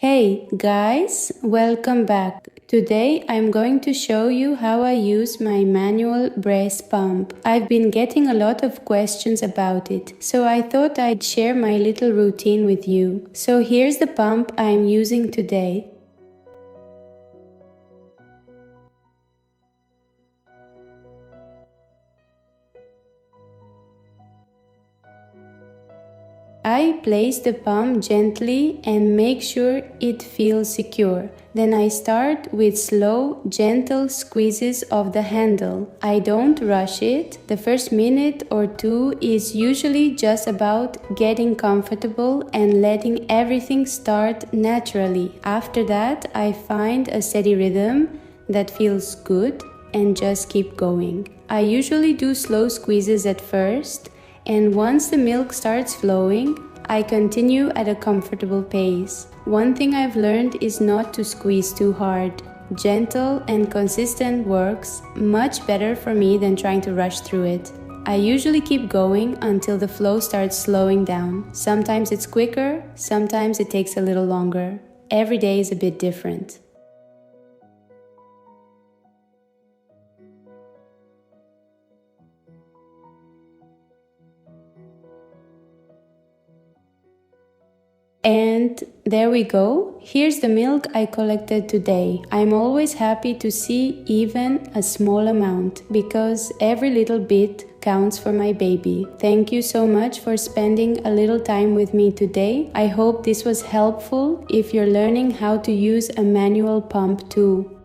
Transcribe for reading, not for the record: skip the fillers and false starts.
Hey guys, welcome back. Today I'm going to show you how I use my manual breast pump. I've been getting a lot of questions about it, so I thought I'd share my little routine with you. So here's the pump I'm using today. I place the pump gently and make sure it feels secure. Then I start with slow, gentle squeezes of the handle. I don't rush it. The first minute or two is usually just about getting comfortable and letting everything start naturally. After that, I find a steady rhythm that feels good and just keep going. I usually do slow squeezes at first, and once the milk starts flowing, I continue at a comfortable pace. One thing I've learned is not to squeeze too hard. Gentle and consistent works much better for me than trying to rush through it. I usually keep going until the flow starts slowing down. Sometimes it's quicker, sometimes it takes a little longer. Every day is a bit different. And there we go. Here's the milk I collected today. I'm always happy to see even a small amount because every little bit counts for my baby. Thank you so much for spending a little time with me today. I hope this was helpful if you're learning how to use a manual pump too.